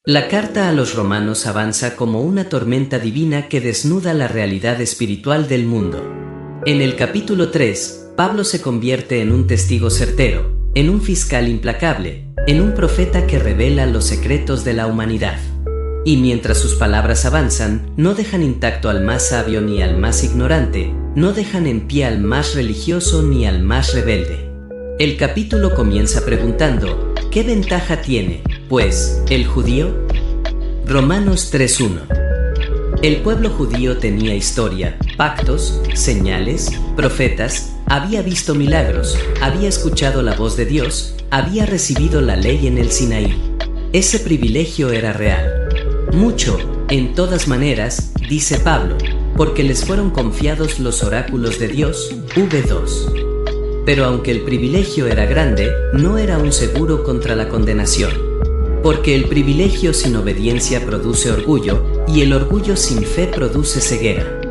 La carta a los romanos avanza como una tormenta divina que desnuda la realidad espiritual del mundo. En el capítulo 3, Pablo se convierte en un testigo certero, en un fiscal implacable, en un profeta que revela los secretos de la humanidad. Y mientras sus palabras avanzan, no dejan intacto al más sabio ni al más ignorante, no dejan en pie al más religioso ni al más rebelde. El capítulo comienza preguntando, ¿qué ventaja tiene, pues, el judío? Romanos 3:1. El pueblo judío tenía historia, pactos, señales, profetas, había visto milagros, había escuchado la voz de Dios, había recibido la ley en el Sinaí. Ese privilegio era real. Mucho, en todas maneras, dice Pablo, porque les fueron confiados los oráculos de Dios, v2. Pero aunque el privilegio era grande, no era un seguro contra la condenación. Porque el privilegio sin obediencia produce orgullo, y el orgullo sin fe produce ceguera.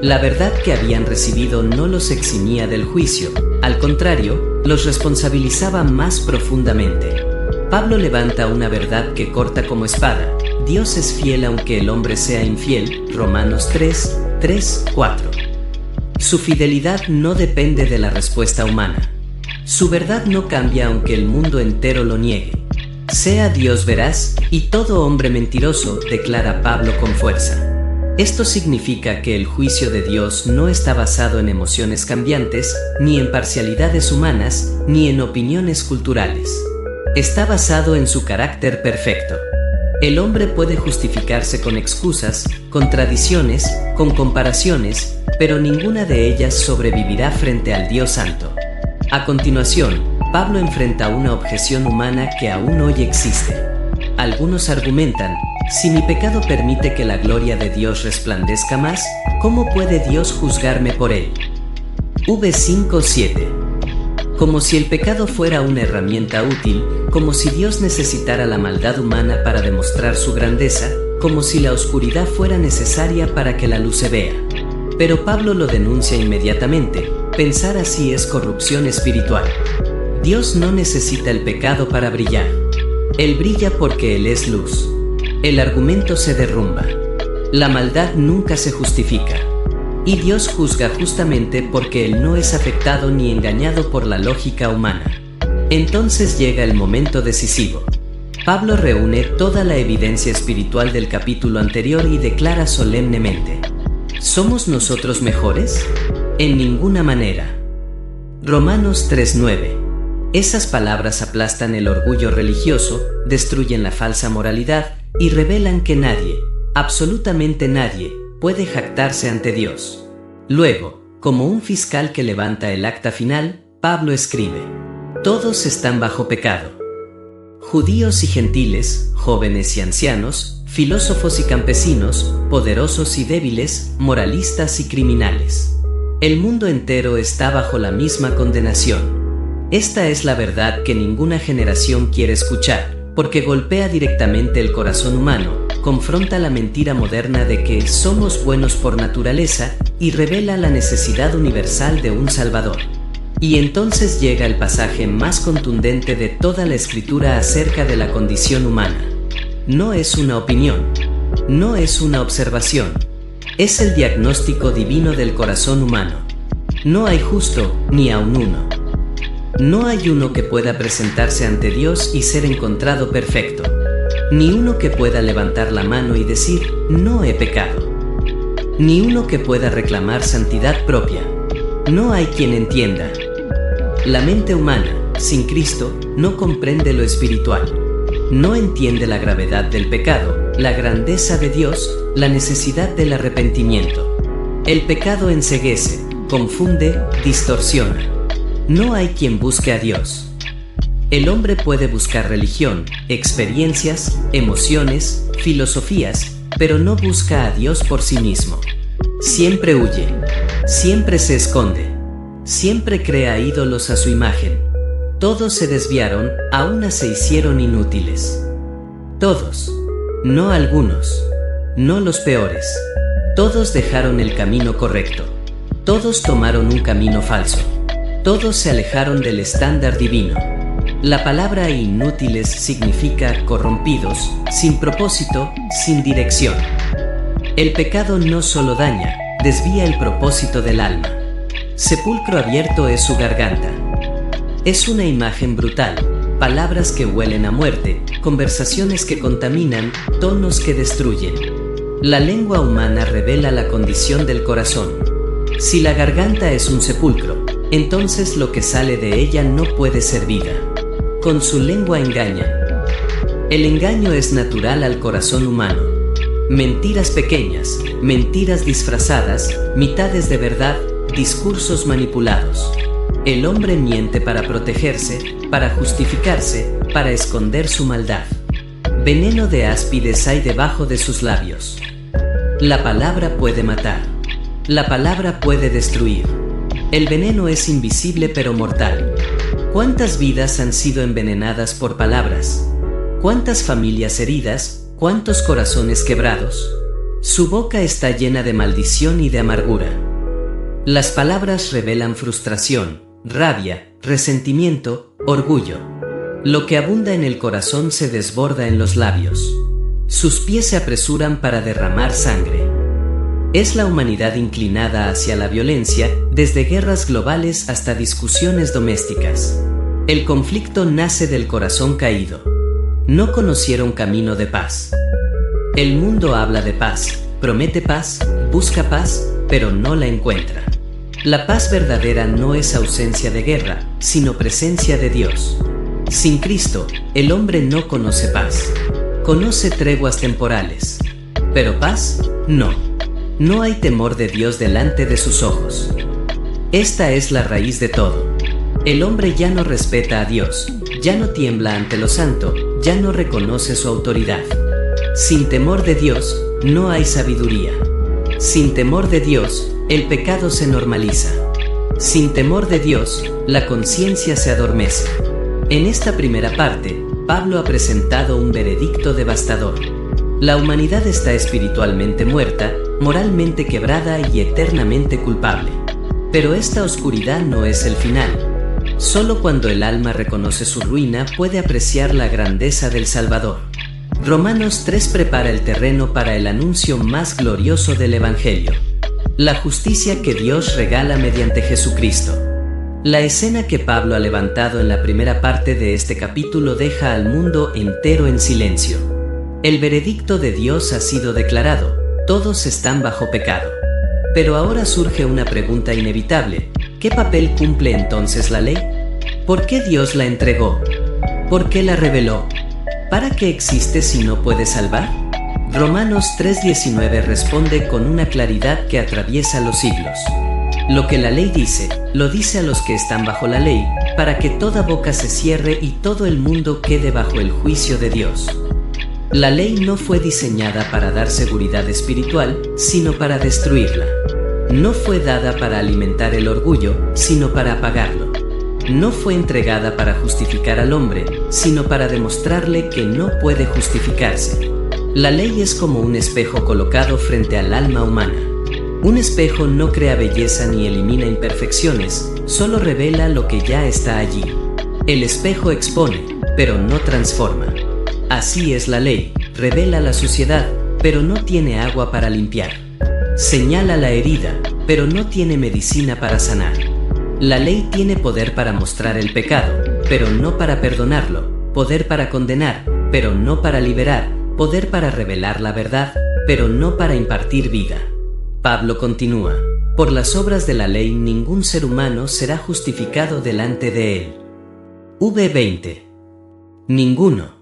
La verdad que habían recibido no los eximía del juicio, al contrario, los responsabilizaba más profundamente. Pablo levanta una verdad que corta como espada. Dios es fiel aunque el hombre sea infiel, Romanos 3:4. Su fidelidad no depende de la respuesta humana. Su verdad no cambia aunque el mundo entero lo niegue. Sea Dios veraz, y todo hombre mentiroso, declara Pablo con fuerza. Esto significa que el juicio de Dios no está basado en emociones cambiantes, ni en parcialidades humanas, ni en opiniones culturales. Está basado en su carácter perfecto. El hombre puede justificarse con excusas, con tradiciones, con comparaciones, pero ninguna de ellas sobrevivirá frente al Dios Santo. A continuación, Pablo enfrenta una objeción humana que aún hoy existe. Algunos argumentan, si mi pecado permite que la gloria de Dios resplandezca más, ¿cómo puede Dios juzgarme por él? v5:7. Como si el pecado fuera una herramienta útil, como si Dios necesitara la maldad humana para demostrar su grandeza, como si la oscuridad fuera necesaria para que la luz se vea. Pero Pablo lo denuncia inmediatamente, pensar así es corrupción espiritual. Dios no necesita el pecado para brillar. Él brilla porque Él es luz. El argumento se derrumba. La maldad nunca se justifica. Y Dios juzga justamente porque Él no es afectado ni engañado por la lógica humana. Entonces llega el momento decisivo. Pablo reúne toda la evidencia espiritual del capítulo anterior y declara solemnemente: ¿somos nosotros mejores? En ninguna manera. Romanos 3:9. Esas palabras aplastan el orgullo religioso, destruyen la falsa moralidad y revelan que nadie, absolutamente nadie, puede jactarse ante Dios. Luego, como un fiscal que levanta el acta final, Pablo escribe: todos están bajo pecado. Judíos y gentiles, jóvenes y ancianos, filósofos y campesinos, poderosos y débiles, moralistas y criminales. El mundo entero está bajo la misma condenación. Esta es la verdad que ninguna generación quiere escuchar, porque golpea directamente el corazón humano, confronta la mentira moderna de que somos buenos por naturaleza y revela la necesidad universal de un Salvador. Y entonces llega el pasaje más contundente de toda la Escritura acerca de la condición humana. No es una opinión, no es una observación, es el diagnóstico divino del corazón humano. No hay justo, ni aun uno. No hay uno que pueda presentarse ante Dios y ser encontrado perfecto, ni uno que pueda levantar la mano y decir, no he pecado, ni uno que pueda reclamar santidad propia. No hay quien entienda. La mente humana, sin Cristo, no comprende lo espiritual. No entiende la gravedad del pecado, la grandeza de Dios, la necesidad del arrepentimiento. El pecado enceguece, confunde, distorsiona. No hay quien busque a Dios. El hombre puede buscar religión, experiencias, emociones, filosofías, pero no busca a Dios por sí mismo. Siempre huye, siempre se esconde, siempre crea ídolos a su imagen. Todos se desviaron, a una se hicieron inútiles. Todos, no algunos, no los peores. Todos dejaron el camino correcto. Todos tomaron un camino falso. Todos se alejaron del estándar divino. La palabra inútiles significa corrompidos, sin propósito, sin dirección. El pecado no solo daña, desvía el propósito del alma. Sepulcro abierto es su garganta. Es una imagen brutal, palabras que huelen a muerte, conversaciones que contaminan, tonos que destruyen. La lengua humana revela la condición del corazón. Si la garganta es un sepulcro, entonces lo que sale de ella no puede ser vida. Con su lengua engañan. El engaño es natural al corazón humano. Mentiras pequeñas, mentiras disfrazadas, mitades de verdad, discursos manipulados. El hombre miente para protegerse, para justificarse, para esconder su maldad. Veneno de áspides hay debajo de sus labios. La palabra puede matar. La palabra puede destruir. El veneno es invisible pero mortal. ¿Cuántas vidas han sido envenenadas por palabras? ¿Cuántas familias heridas? ¿Cuántos corazones quebrados? Su boca está llena de maldición y de amargura. Las palabras revelan frustración, rabia, resentimiento, orgullo. Lo que abunda en el corazón se desborda en los labios. Sus pies se apresuran para derramar sangre. Es la humanidad inclinada hacia la violencia, desde guerras globales hasta discusiones domésticas. El conflicto nace del corazón caído. No conocieron camino de paz. El mundo habla de paz, promete paz, busca paz, pero no la encuentra. La paz verdadera no es ausencia de guerra, sino presencia de Dios. Sin Cristo, el hombre no conoce paz. Conoce treguas temporales. Pero paz, no. No hay temor de Dios delante de sus ojos. Esta es la raíz de todo. El hombre ya no respeta a Dios, ya no tiembla ante lo santo, ya no reconoce su autoridad. Sin temor de Dios, no hay sabiduría. Sin temor de Dios, el pecado se normaliza. Sin temor de Dios, la conciencia se adormece. En esta primera parte, Pablo ha presentado un veredicto devastador. La humanidad está espiritualmente muerta, moralmente quebrada y eternamente culpable. Pero esta oscuridad no es el final. Solo cuando el alma reconoce su ruina puede apreciar la grandeza del Salvador. Romanos 3 prepara el terreno para el anuncio más glorioso del Evangelio. La justicia que Dios regala mediante Jesucristo. La escena que Pablo ha levantado en la primera parte de este capítulo deja al mundo entero en silencio. El veredicto de Dios ha sido declarado, todos están bajo pecado. Pero ahora surge una pregunta inevitable: ¿qué papel cumple entonces la ley? ¿Por qué Dios la entregó? ¿Por qué la reveló? ¿Para qué existe si no puede salvar? Romanos 3:19 responde con una claridad que atraviesa los siglos. Lo que la ley dice, lo dice a los que están bajo la ley, para que toda boca se cierre y todo el mundo quede bajo el juicio de Dios. La ley no fue diseñada para dar seguridad espiritual, sino para destruirla. No fue dada para alimentar el orgullo, sino para apagarlo. No fue entregada para justificar al hombre, sino para demostrarle que no puede justificarse. La ley es como un espejo colocado frente al alma humana. Un espejo no crea belleza ni elimina imperfecciones, solo revela lo que ya está allí. El espejo expone, pero no transforma. Así es la ley, revela la suciedad, pero no tiene agua para limpiar. Señala la herida, pero no tiene medicina para sanar. La ley tiene poder para mostrar el pecado, pero no para perdonarlo, poder para condenar, pero no para liberar, poder para revelar la verdad, pero no para impartir vida. Pablo continúa: por las obras de la ley ningún ser humano será justificado delante de él. V20. Ninguno.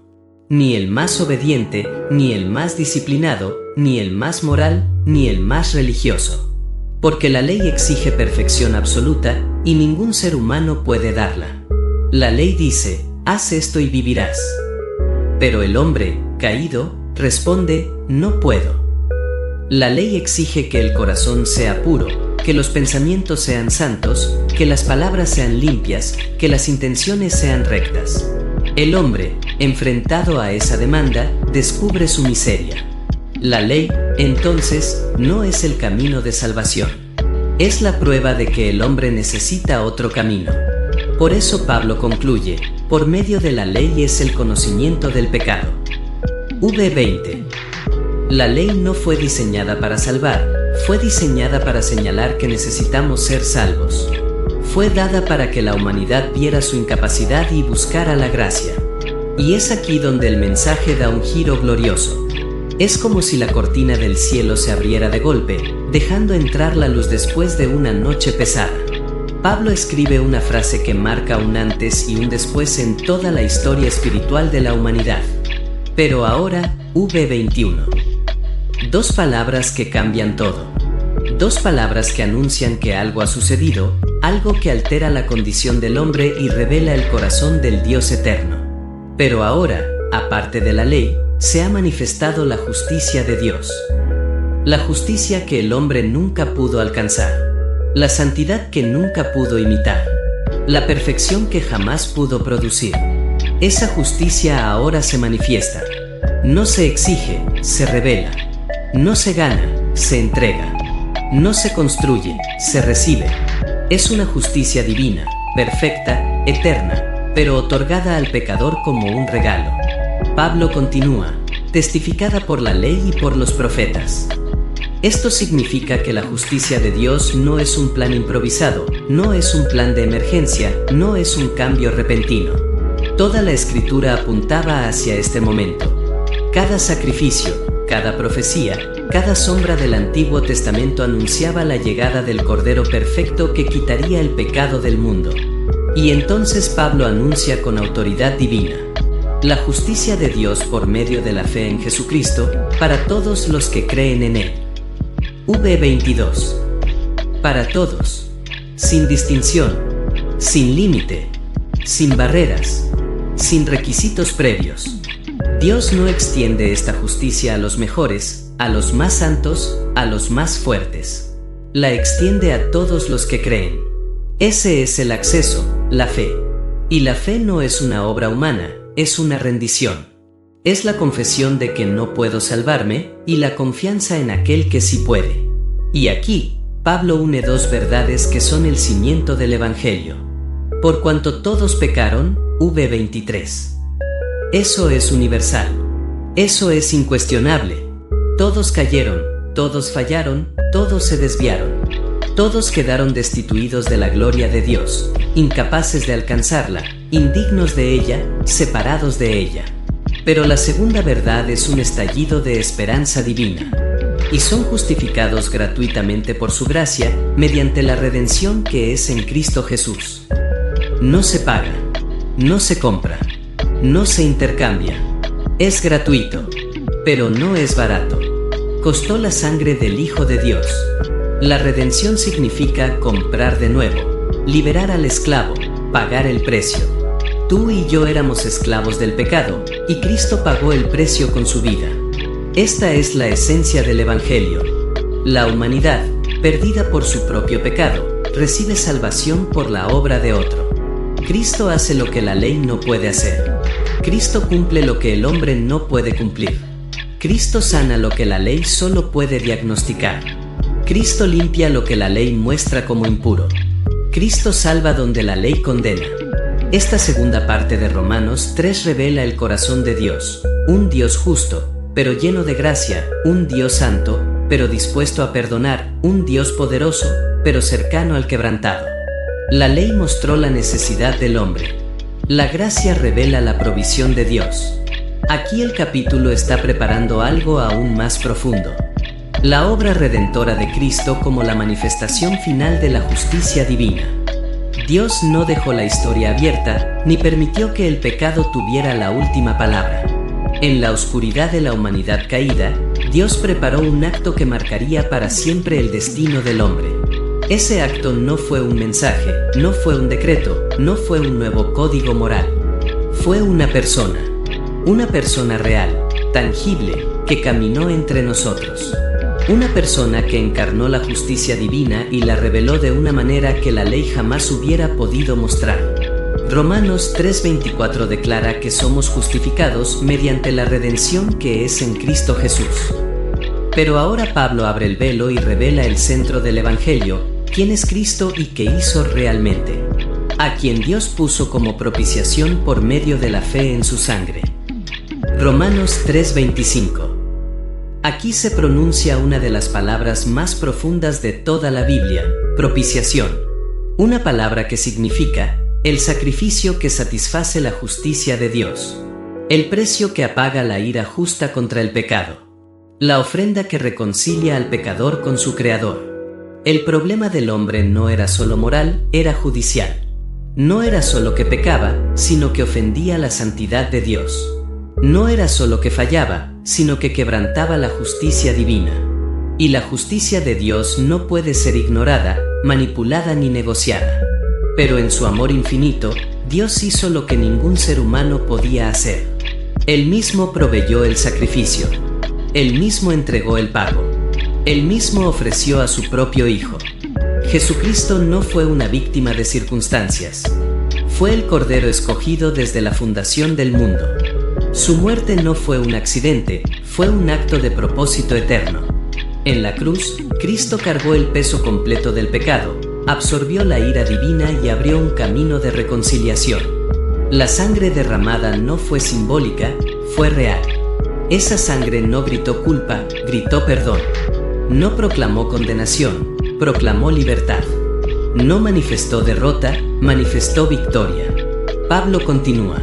Ni el más obediente, ni el más disciplinado, ni el más moral, ni el más religioso. Porque la ley exige perfección absoluta y ningún ser humano puede darla. La ley dice: haz esto y vivirás. Pero el hombre, caído, responde: no puedo. La ley exige que el corazón sea puro, que los pensamientos sean santos, que las palabras sean limpias, que las intenciones sean rectas. El hombre, enfrentado a esa demanda, descubre su miseria. La ley, entonces, no es el camino de salvación. Es la prueba de que el hombre necesita otro camino. Por eso Pablo concluye: Por medio de la ley es el conocimiento del pecado. V20. La ley no fue diseñada para salvar, fue diseñada para señalar que necesitamos ser salvos. Fue dada para que la humanidad viera su incapacidad y buscara la gracia. Y es aquí donde el mensaje da un giro glorioso. Es como si la cortina del cielo se abriera de golpe, dejando entrar la luz después de una noche pesada. Pablo escribe una frase que marca un antes y un después en toda la historia espiritual de la humanidad. Pero ahora, V21. Dos palabras que cambian todo. Dos palabras que anuncian que algo ha sucedido, algo que altera la condición del hombre y revela el corazón del Dios eterno. Pero ahora, aparte de la ley, se ha manifestado la justicia de Dios. La justicia que el hombre nunca pudo alcanzar. La santidad que nunca pudo imitar. La perfección que jamás pudo producir. Esa justicia ahora se manifiesta. No se exige, se revela. No se gana, se entrega. No se construye, se recibe. Es una justicia divina, perfecta, eterna, pero otorgada al pecador como un regalo. Pablo continúa, testificada por la ley y por los profetas. Esto significa que la justicia de Dios no es un plan improvisado, no es un plan de emergencia, no es un cambio repentino. Toda la Escritura apuntaba hacia este momento. Cada sacrificio, cada profecía, cada sombra del Antiguo Testamento anunciaba la llegada del Cordero Perfecto que quitaría el pecado del mundo. Y entonces Pablo anuncia con autoridad divina la justicia de Dios por medio de la fe en Jesucristo, para todos los que creen en Él. V22. Para todos, sin distinción, sin límite, sin barreras, sin requisitos previos. Dios no extiende esta justicia a los mejores, a los más santos, a los más fuertes. La extiende a todos los que creen. Ese es el acceso, la fe. Y la fe no es una obra humana, es una rendición. Es la confesión de que no puedo salvarme y la confianza en aquel que sí puede. Y aquí, Pablo une dos verdades que son el cimiento del Evangelio. Por cuanto todos pecaron, V23. Eso es universal. Eso es incuestionable. Todos cayeron, todos fallaron, todos se desviaron. Todos quedaron destituidos de la gloria de Dios, incapaces de alcanzarla, indignos de ella, separados de ella. Pero la segunda verdad es un estallido de esperanza divina. Y son justificados gratuitamente por su gracia, mediante la redención que es en Cristo Jesús. No se paga, no se compra, no se intercambia. Es gratuito, pero no es barato. Costó la sangre del Hijo de Dios. La redención significa comprar de nuevo, liberar al esclavo, pagar el precio. Tú y yo éramos esclavos del pecado, y Cristo pagó el precio con su vida. Esta es la esencia del Evangelio. La humanidad, perdida por su propio pecado, recibe salvación por la obra de otro. Cristo hace lo que la ley no puede hacer. Cristo cumple lo que el hombre no puede cumplir. Cristo sana lo que la ley solo puede diagnosticar. Cristo limpia lo que la ley muestra como impuro. Cristo salva donde la ley condena. Esta segunda parte de Romanos 3 revela el corazón de Dios, un Dios justo, pero lleno de gracia, un Dios santo, pero dispuesto a perdonar, un Dios poderoso, pero cercano al quebrantado. La ley mostró la necesidad del hombre. La gracia revela la provisión de Dios. Aquí el capítulo está preparando algo aún más profundo. La obra redentora de Cristo como la manifestación final de la justicia divina. Dios no dejó la historia abierta, ni permitió que el pecado tuviera la última palabra. En la oscuridad de la humanidad caída, Dios preparó un acto que marcaría para siempre el destino del hombre. Ese acto no fue un mensaje, no fue un decreto, no fue un nuevo código moral. Fue una persona real, tangible, que caminó entre nosotros. Una persona que encarnó la justicia divina y la reveló de una manera que la ley jamás hubiera podido mostrar. Romanos 3:24 declara que somos justificados mediante la redención que es en Cristo Jesús. Pero ahora Pablo abre el velo y revela el centro del Evangelio, quién es Cristo y qué hizo realmente. a quien Dios puso como propiciación por medio de la fe en su sangre. Romanos 3:25. Aquí se pronuncia una de las palabras más profundas de toda la Biblia, propiciación. Una palabra que significa el sacrificio que satisface la justicia de Dios, el precio que apaga la ira justa contra el pecado, la ofrenda que reconcilia al pecador con su Creador. El problema del hombre no era solo moral, era judicial. No era solo que pecaba, sino que ofendía la santidad de Dios. No era solo que fallaba, sino que quebrantaba la justicia divina. Y la justicia de Dios no puede ser ignorada, manipulada ni negociada. Pero en su amor infinito, Dios hizo lo que ningún ser humano podía hacer. Él mismo proveyó el sacrificio. Él mismo entregó el pago. Él mismo ofreció a su propio Hijo. Jesucristo no fue una víctima de circunstancias. Fue el Cordero escogido desde la fundación del mundo. Su muerte no fue un accidente, fue un acto de propósito eterno. En la cruz, Cristo cargó el peso completo del pecado, absorbió la ira divina y abrió un camino de reconciliación. La sangre derramada no fue simbólica, fue real. Esa sangre no gritó culpa, gritó perdón. No proclamó condenación, proclamó libertad. No manifestó derrota, manifestó victoria. Pablo continúa: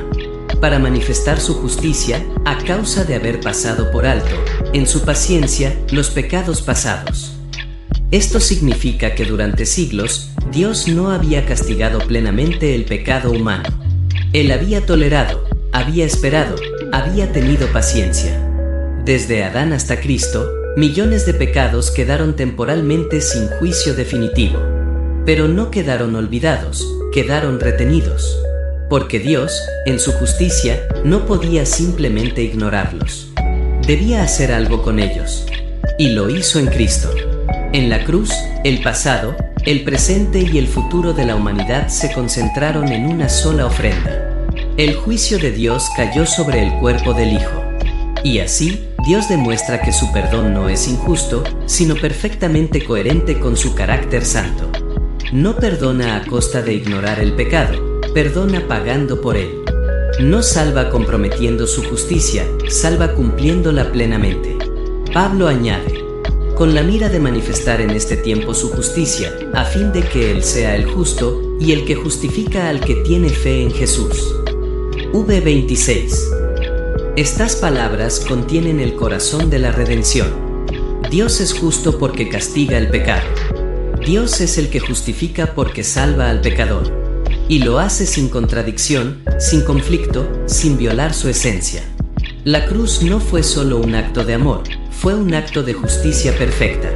para manifestar su justicia, a causa de haber pasado por alto, en su paciencia, los pecados pasados. Esto significa que durante siglos, Dios no había castigado plenamente el pecado humano. Él había tolerado, había esperado, había tenido paciencia. Desde Adán hasta Cristo, millones de pecados quedaron temporalmente sin juicio definitivo. Pero no quedaron olvidados, quedaron retenidos. Porque Dios, en su justicia, no podía simplemente ignorarlos. Debía hacer algo con ellos. Y lo hizo en Cristo. En la cruz, el pasado, el presente y el futuro de la humanidad se concentraron en una sola ofrenda. El juicio de Dios cayó sobre el cuerpo del Hijo. Y así, Dios demuestra que su perdón no es injusto, sino perfectamente coherente con su carácter santo. No perdona a costa de ignorar el pecado, perdona pagando por él. No salva comprometiendo su justicia, salva cumpliéndola plenamente. Pablo añade: con la mira de manifestar en este tiempo su justicia, a fin de que Él sea el justo y el que justifica al que tiene fe en Jesús. V26. Estas palabras contienen el corazón de la redención. Dios es justo porque castiga el pecado. Dios es el que justifica porque salva al pecador. Y lo hace sin contradicción, sin conflicto, sin violar su esencia. La cruz no fue solo un acto de amor, fue un acto de justicia perfecta.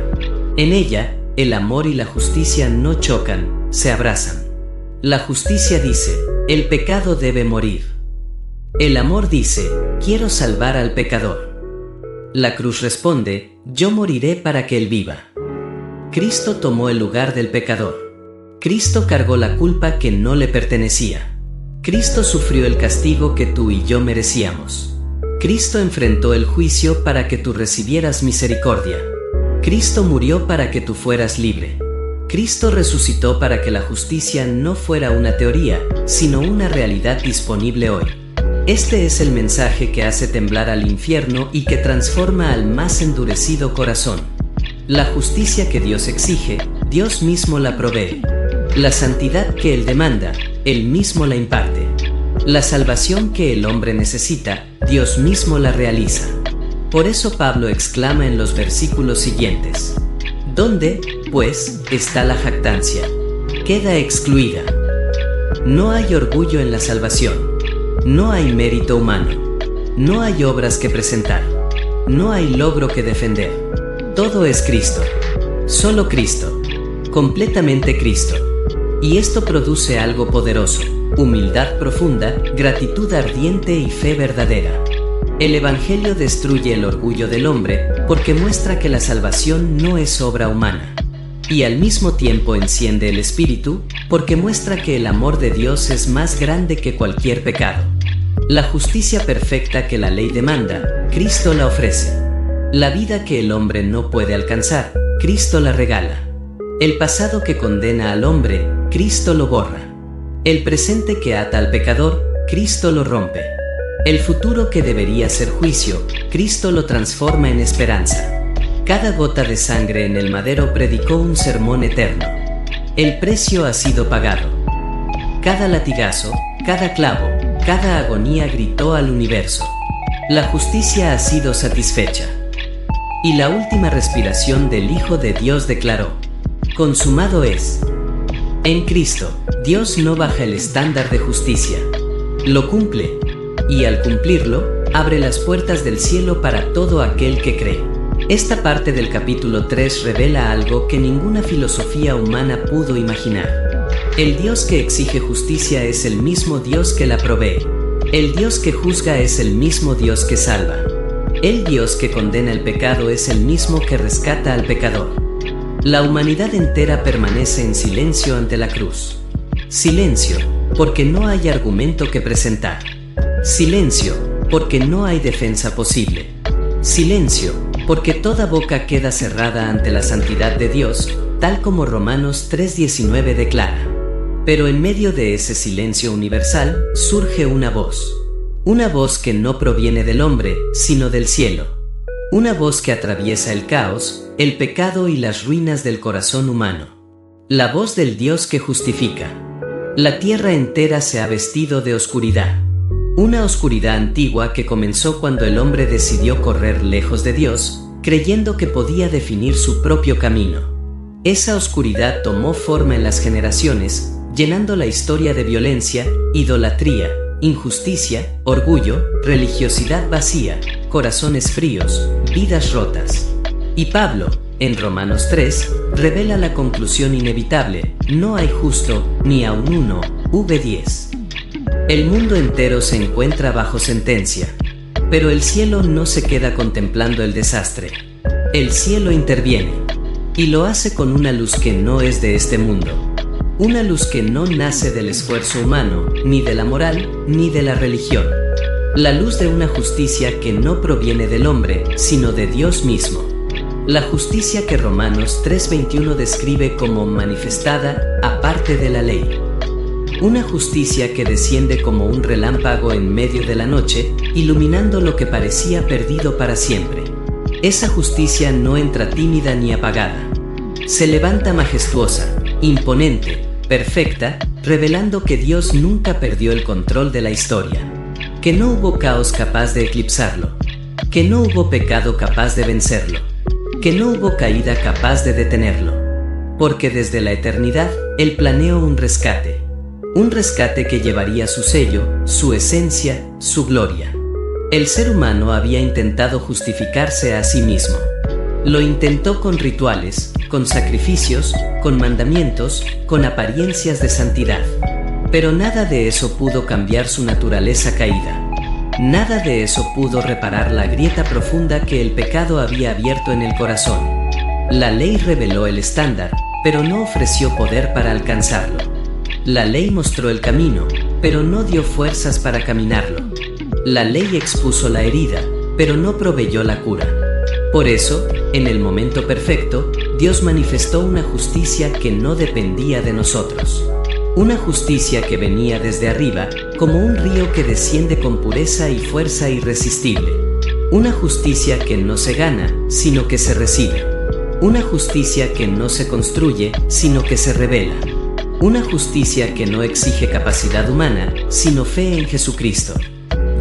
En ella, el amor y la justicia no chocan, se abrazan. La justicia dice: el pecado debe morir. El amor dice: quiero salvar al pecador. La cruz responde: yo moriré para que él viva. Cristo tomó el lugar del pecador. Cristo cargó la culpa que no le pertenecía. Cristo sufrió el castigo que tú y yo merecíamos. Cristo enfrentó el juicio para que tú recibieras misericordia. Cristo murió para que tú fueras libre. Cristo resucitó para que la justicia no fuera una teoría, sino una realidad disponible hoy. Este es el mensaje que hace temblar al infierno y que transforma al más endurecido corazón. La justicia que Dios exige, Dios mismo la provee. La santidad que Él demanda, Él mismo la imparte. La salvación que el hombre necesita, Dios mismo la realiza. Por eso Pablo exclama en los versículos siguientes: ¿dónde, pues, está la jactancia? Queda excluida. No hay orgullo en la salvación. No hay mérito humano. No hay obras que presentar. No hay logro que defender. Todo es Cristo. Solo Cristo. Completamente Cristo. Y esto produce algo poderoso: humildad profunda, gratitud ardiente y fe verdadera. El Evangelio destruye el orgullo del hombre porque muestra que la salvación no es obra humana. Y al mismo tiempo enciende el espíritu porque muestra que el amor de Dios es más grande que cualquier pecado. La justicia perfecta que la ley demanda, Cristo la ofrece. La vida que el hombre no puede alcanzar, Cristo la regala. El pasado que condena al hombre, Cristo lo borra. El presente que ata al pecador, Cristo lo rompe. El futuro que debería ser juicio, Cristo lo transforma en esperanza. Cada gota de sangre en el madero predicó un sermón eterno. El precio ha sido pagado. Cada latigazo, cada clavo, cada agonía gritó al universo: la justicia ha sido satisfecha. Y la última respiración del Hijo de Dios declaró: consumado es. En Cristo, Dios no baja el estándar de justicia. Lo cumple, y al cumplirlo, abre las puertas del cielo para todo aquel que cree. Esta parte del capítulo 3 revela algo que ninguna filosofía humana pudo imaginar. El Dios que exige justicia es el mismo Dios que la provee. El Dios que juzga es el mismo Dios que salva. El Dios que condena el pecado es el mismo que rescata al pecador. La humanidad entera permanece en silencio ante la cruz. Silencio, porque no hay argumento que presentar. Silencio, porque no hay defensa posible. Silencio, porque toda boca queda cerrada ante la santidad de Dios, tal como Romanos 3:19 declara. Pero en medio de ese silencio universal, surge una voz. Una voz que no proviene del hombre, sino del cielo. Una voz que atraviesa el caos, el pecado y las ruinas del corazón humano. La voz del Dios que justifica. La tierra entera se ha vestido de oscuridad. Una oscuridad antigua que comenzó cuando el hombre decidió correr lejos de Dios, creyendo que podía definir su propio camino. Esa oscuridad tomó forma en las generaciones, llenando la historia de violencia, idolatría, injusticia, orgullo, religiosidad vacía, corazones fríos, vidas rotas. Y Pablo, en Romanos 3, revela la conclusión inevitable: no hay justo, ni aun uno. V10. El mundo entero se encuentra bajo sentencia. Pero el cielo no se queda contemplando el desastre. El cielo interviene. Y lo hace con una luz que no es de este mundo. Una luz que no nace del esfuerzo humano, ni de la moral, ni de la religión. La luz de una justicia que no proviene del hombre, sino de Dios mismo. La justicia que Romanos 3:21 describe como manifestada, aparte de la ley. Una justicia que desciende como un relámpago en medio de la noche, iluminando lo que parecía perdido para siempre. Esa justicia no entra tímida ni apagada. Se levanta majestuosa, imponente, perfecta, revelando que Dios nunca perdió el control de la historia. Que no hubo caos capaz de eclipsarlo. Que no hubo pecado capaz de vencerlo. Que no hubo caída capaz de detenerlo. Porque desde la eternidad, Él planeó un rescate. Un rescate que llevaría su sello, su esencia, su gloria. El ser humano había intentado justificarse a sí mismo. Lo intentó con rituales, con sacrificios, con mandamientos, con apariencias de santidad. Pero nada de eso pudo cambiar su naturaleza caída. Nada de eso pudo reparar la grieta profunda que el pecado había abierto en el corazón. La ley reveló el estándar, pero no ofreció poder para alcanzarlo. La ley mostró el camino, pero no dio fuerzas para caminarlo. La ley expuso la herida, pero no proveyó la cura. Por eso, en el momento perfecto, Dios manifestó una justicia que no dependía de nosotros. Una justicia que venía desde arriba, como un río que desciende con pureza y fuerza irresistible. Una justicia que no se gana, sino que se recibe. Una justicia que no se construye, sino que se revela. Una justicia que no exige capacidad humana, sino fe en Jesucristo.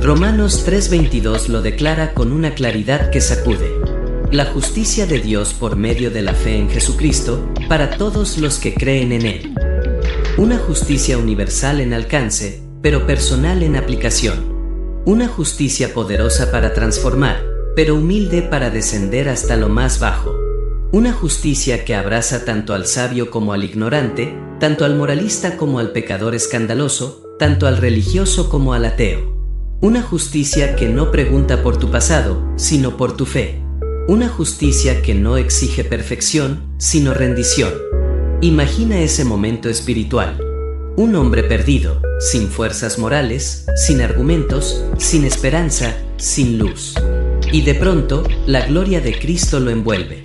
Romanos 3:22 lo declara con una claridad que sacude. La justicia de Dios por medio de la fe en Jesucristo, para todos los que creen en Él. Una justicia universal en alcance, pero personal en aplicación. Una justicia poderosa para transformar, pero humilde para descender hasta lo más bajo. Una justicia que abraza tanto al sabio como al ignorante, tanto al moralista como al pecador escandaloso, tanto al religioso como al ateo. Una justicia que no pregunta por tu pasado, sino por tu fe. Una justicia que no exige perfección, sino rendición. Imagina ese momento espiritual. Un hombre perdido, sin fuerzas morales, sin argumentos, sin esperanza, sin luz. Y de pronto, la gloria de Cristo lo envuelve.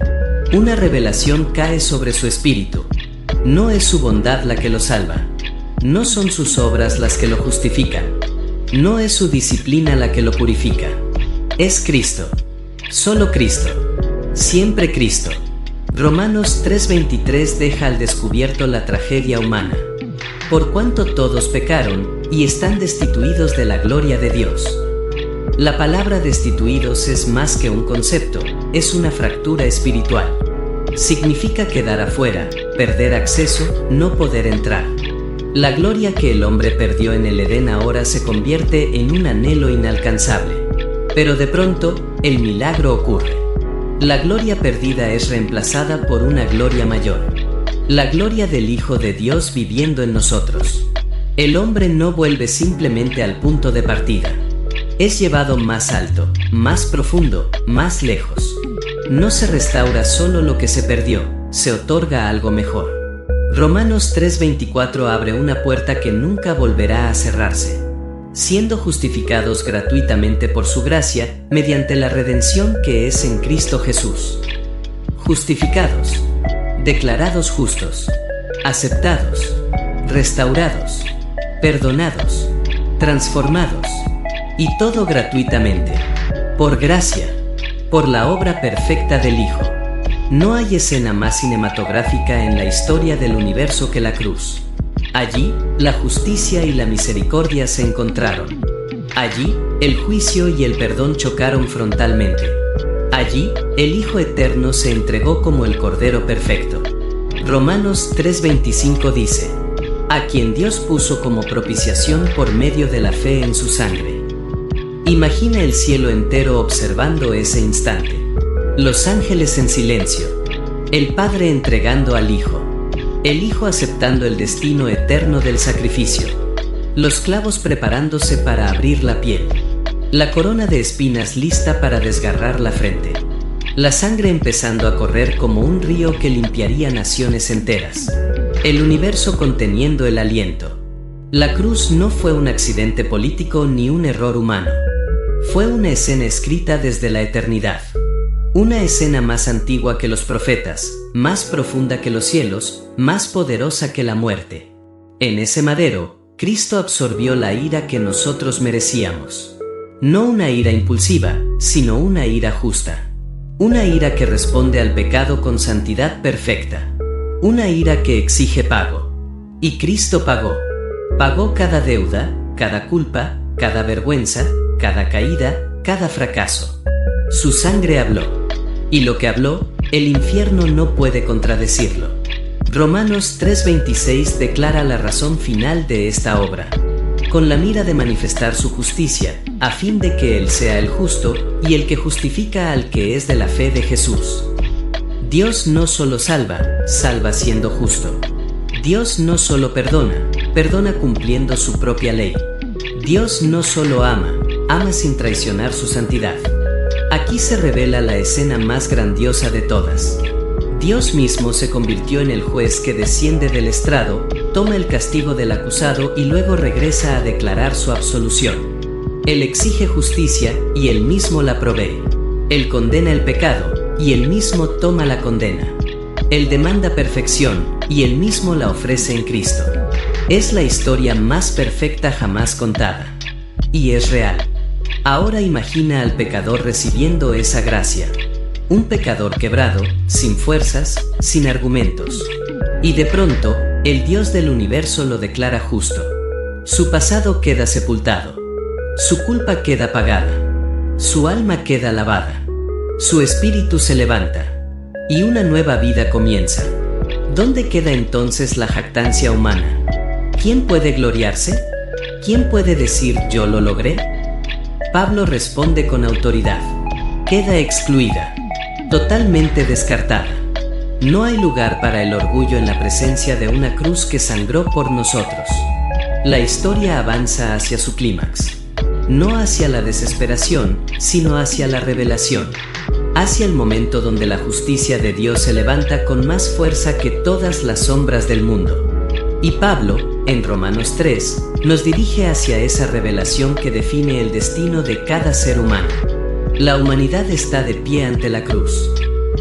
Una revelación cae sobre su espíritu. No es su bondad la que lo salva. No son sus obras las que lo justifican. No es su disciplina la que lo purifica. Es Cristo. Solo Cristo. Siempre Cristo. Romanos 3:23 deja al descubierto la tragedia humana. Por cuanto todos pecaron y están destituidos de la gloria de Dios. La palabra destituidos es más que un concepto, es una fractura espiritual. Significa quedar afuera, perder acceso, no poder entrar. La gloria que el hombre perdió en el Edén ahora se convierte en un anhelo inalcanzable. Pero de pronto, el milagro ocurre. La gloria perdida es reemplazada por una gloria mayor. La gloria del Hijo de Dios viviendo en nosotros. El hombre no vuelve simplemente al punto de partida. Es llevado más alto, más profundo, más lejos. No se restaura solo lo que se perdió, se otorga algo mejor. Romanos 3:24 abre una puerta que nunca volverá a cerrarse. Siendo justificados gratuitamente por su gracia, mediante la redención que es en Cristo Jesús. Justificados, declarados justos, aceptados, restaurados, perdonados, transformados, y todo gratuitamente, por gracia, por la obra perfecta del Hijo. No hay escena más cinematográfica en la historia del universo que la cruz. Allí, la justicia y la misericordia se encontraron. Allí, el juicio y el perdón chocaron frontalmente. Allí, el Hijo Eterno se entregó como el Cordero Perfecto. Romanos 3:25 dice: a quien Dios puso como propiciación por medio de la fe en su sangre. Imagina el cielo entero observando ese instante. Los ángeles en silencio. El Padre entregando al Hijo. El Hijo aceptando el destino eterno del sacrificio. Los clavos preparándose para abrir la piel. La corona de espinas lista para desgarrar la frente. La sangre empezando a correr como un río que limpiaría naciones enteras. El universo conteniendo el aliento. La cruz no fue un accidente político ni un error humano. Fue una escena escrita desde la eternidad. Una escena más antigua que los profetas, más profunda que los cielos, más poderosa que la muerte. En ese madero, Cristo absorbió la ira que nosotros merecíamos. No una ira impulsiva, sino una ira justa. Una ira que responde al pecado con santidad perfecta. Una ira que exige pago. Y Cristo pagó. Pagó cada deuda, cada culpa, cada vergüenza, cada caída, cada fracaso. Su sangre habló. Y lo que habló, el infierno no puede contradecirlo. Romanos 3:26 declara la razón final de esta obra. Con la mira de manifestar su justicia, a fin de que Él sea el justo y el que justifica al que es de la fe de Jesús. Dios no solo salva, salva siendo justo. Dios no solo perdona, perdona cumpliendo su propia ley. Dios no solo ama, ama sin traicionar su santidad. Aquí se revela la escena más grandiosa de todas. Dios mismo se convirtió en el juez que desciende del estrado, toma el castigo del acusado y luego regresa a declarar su absolución. Él exige justicia y Él mismo la provee. Él condena el pecado y Él mismo toma la condena. Él demanda perfección y Él mismo la ofrece en Cristo. Es la historia más perfecta jamás contada. Y es real. Ahora imagina al pecador recibiendo esa gracia. Un pecador quebrado, sin fuerzas, sin argumentos. Y de pronto, el Dios del universo lo declara justo. Su pasado queda sepultado. Su culpa queda pagada. Su alma queda lavada. Su espíritu se levanta. Y una nueva vida comienza. ¿Dónde queda entonces la jactancia humana? ¿Quién puede gloriarse? ¿Quién puede decir yo lo logré? Pablo responde con autoridad. Queda excluida. Totalmente descartada. No hay lugar para el orgullo en la presencia de una cruz que sangró por nosotros. La historia avanza hacia su clímax. No hacia la desesperación, sino hacia la revelación. Hacia el momento donde la justicia de Dios se levanta con más fuerza que todas las sombras del mundo. Y Pablo, en Romanos 3, nos dirige hacia esa revelación que define el destino de cada ser humano. La humanidad está de pie ante la cruz,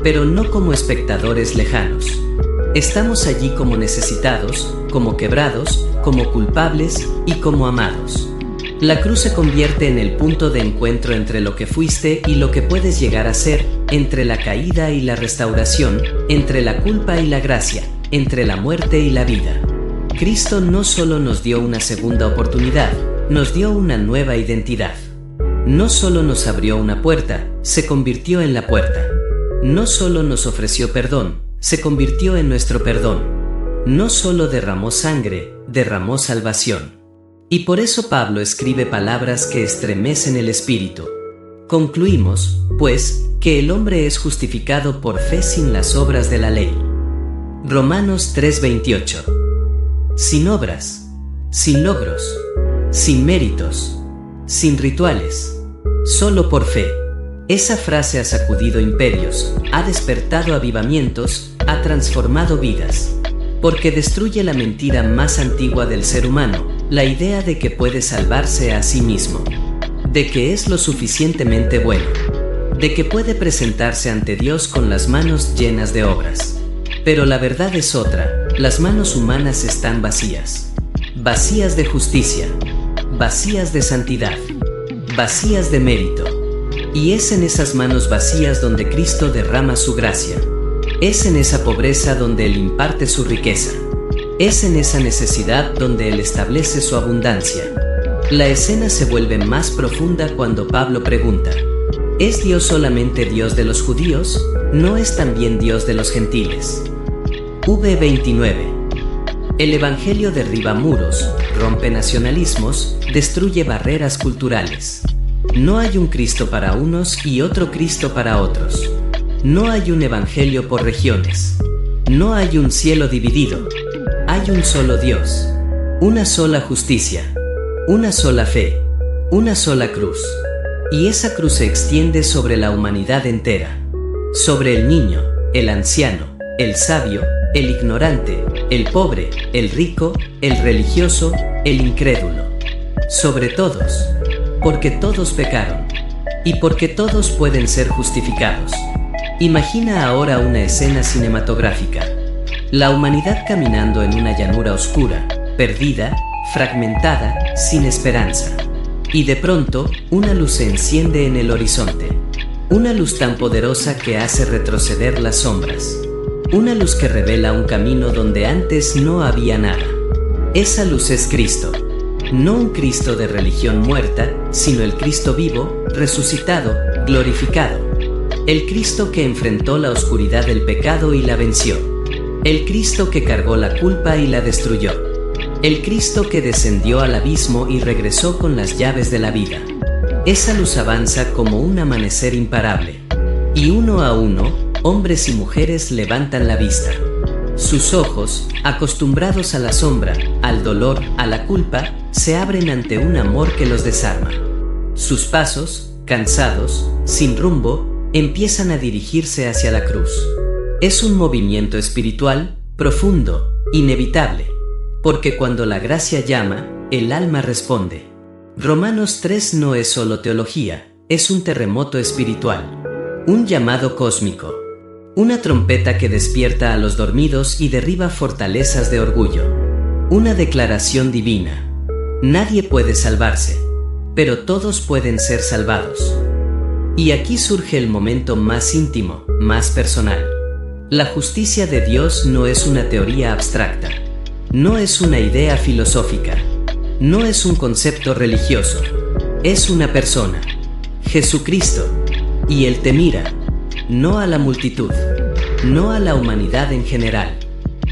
pero no como espectadores lejanos. Estamos allí como necesitados, como quebrados, como culpables y como amados. La cruz se convierte en el punto de encuentro entre lo que fuiste y lo que puedes llegar a ser, entre la caída y la restauración, entre la culpa y la gracia, entre la muerte y la vida. Cristo no solo nos dio una segunda oportunidad, nos dio una nueva identidad. No solo nos abrió una puerta, se convirtió en la puerta. No solo nos ofreció perdón, se convirtió en nuestro perdón. No solo derramó sangre, derramó salvación. Y por eso Pablo escribe palabras que estremecen el espíritu. Concluimos, pues, que el hombre es justificado por fe sin las obras de la ley. Romanos 3:28. Sin obras, sin logros, sin méritos, sin rituales, solo por fe. Esa frase ha sacudido imperios, ha despertado avivamientos, ha transformado vidas. Porque destruye la mentira más antigua del ser humano, la idea de que puede salvarse a sí mismo, de que es lo suficientemente bueno, de que puede presentarse ante Dios con las manos llenas de obras. Pero la verdad es otra, las manos humanas están vacías, vacías de justicia, vacías de santidad, vacías de mérito. Y es en esas manos vacías donde Cristo derrama su gracia. Es en esa pobreza donde Él imparte su riqueza. Es en esa necesidad donde Él establece su abundancia. La escena se vuelve más profunda cuando Pablo pregunta: ¿es Dios solamente Dios de los judíos? ¿No es también Dios de los gentiles? V29. El Evangelio derriba muros, rompe nacionalismos, destruye barreras culturales. No hay un Cristo para unos y otro Cristo para otros. No hay un evangelio por regiones. No hay un cielo dividido. Hay un solo Dios. Una sola justicia. Una sola fe. Una sola cruz. Y esa cruz se extiende sobre la humanidad entera. Sobre el niño, el anciano, el sabio, el ignorante, el pobre, el rico, el religioso, el incrédulo. Sobre todos. Porque todos pecaron. Y porque todos pueden ser justificados. Imagina ahora una escena cinematográfica. La humanidad caminando en una llanura oscura, perdida, fragmentada, sin esperanza. Y de pronto, una luz se enciende en el horizonte. Una luz tan poderosa que hace retroceder las sombras. Una luz que revela un camino donde antes no había nada. Esa luz es Cristo. No un Cristo de religión muerta, sino el Cristo vivo, resucitado, glorificado. El Cristo que enfrentó la oscuridad del pecado y la venció. El Cristo que cargó la culpa y la destruyó. El Cristo que descendió al abismo y regresó con las llaves de la vida. Esa luz avanza como un amanecer imparable. Y uno a uno, hombres y mujeres levantan la vista. Sus ojos, acostumbrados a la sombra, al dolor, a la culpa, se abren ante un amor que los desarma. Sus pasos, cansados, sin rumbo, empiezan a dirigirse hacia la cruz. Es un movimiento espiritual, profundo, inevitable, porque cuando la gracia llama, el alma responde. Romanos 3 no es solo teología, es un terremoto espiritual, un llamado cósmico, una trompeta que despierta a los dormidos y derriba fortalezas de orgullo, una declaración divina. Nadie puede salvarse, pero todos pueden ser salvados. Y aquí surge el momento más íntimo, más personal. La justicia de Dios no es una teoría abstracta, no es una idea filosófica, no es un concepto religioso, es una persona, Jesucristo, y Él te mira, no a la multitud, no a la humanidad en general,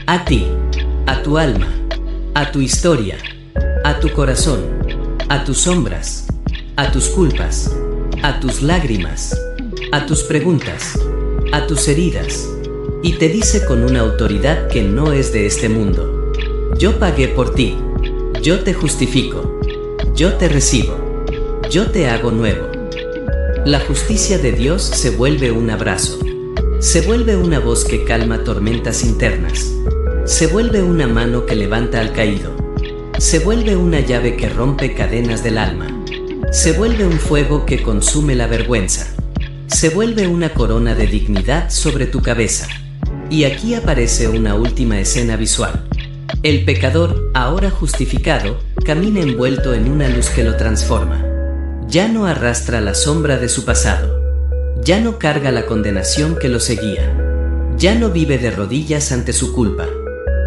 a ti, a tu alma, a tu historia, a tu corazón, a tus sombras, a tus culpas, a tus lágrimas, a tus preguntas, a tus heridas, y te dice con una autoridad que no es de este mundo: yo pagué por ti, yo te justifico, yo te recibo, yo te hago nuevo. La justicia de Dios se vuelve un abrazo, se vuelve una voz que calma tormentas internas, se vuelve una mano que levanta al caído, se vuelve una llave que rompe cadenas del alma, se vuelve un fuego que consume la vergüenza, se vuelve una corona de dignidad sobre tu cabeza. Y aquí aparece una última escena visual. El pecador, ahora justificado, camina envuelto en una luz que lo transforma. Ya no arrastra la sombra de su pasado. Ya no carga la condenación que lo seguía. Ya no vive de rodillas ante su culpa.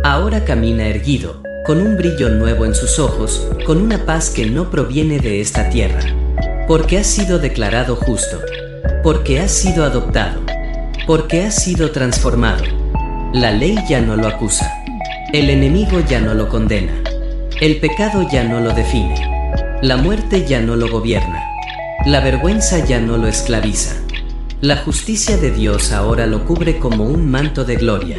Ahora camina erguido, con un brillo nuevo en sus ojos, con una paz que no proviene de esta tierra. Porque has sido declarado justo. Porque has sido adoptado. Porque has sido transformado. La ley ya no lo acusa. El enemigo ya no lo condena. El pecado ya no lo define. La muerte ya no lo gobierna. La vergüenza ya no lo esclaviza. La justicia de Dios ahora lo cubre como un manto de gloria.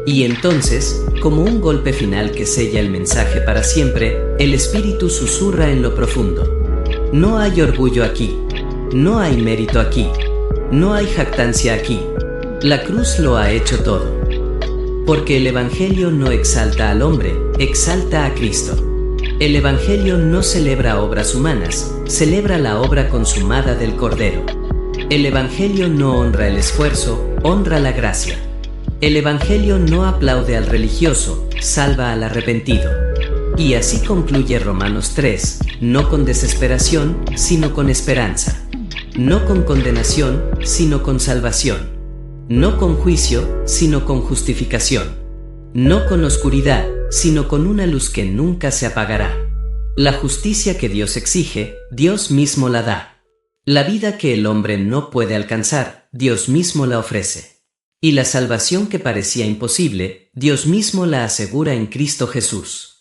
Y entonces, como un golpe final que sella el mensaje para siempre, el Espíritu susurra en lo profundo. No hay orgullo aquí. No hay mérito aquí. No hay jactancia aquí. La cruz lo ha hecho todo. Porque el Evangelio no exalta al hombre, exalta a Cristo. El Evangelio no celebra obras humanas, celebra la obra consumada del Cordero. El Evangelio no honra el esfuerzo, honra la gracia. El Evangelio no aplaude al religioso, salva al arrepentido. Y así concluye Romanos 3, no con desesperación, sino con esperanza. No con condenación, sino con salvación. No con juicio, sino con justificación. No con oscuridad, sino con una luz que nunca se apagará. La justicia que Dios exige, Dios mismo la da. La vida que el hombre no puede alcanzar, Dios mismo la ofrece. Y la salvación que parecía imposible, Dios mismo la asegura en Cristo Jesús.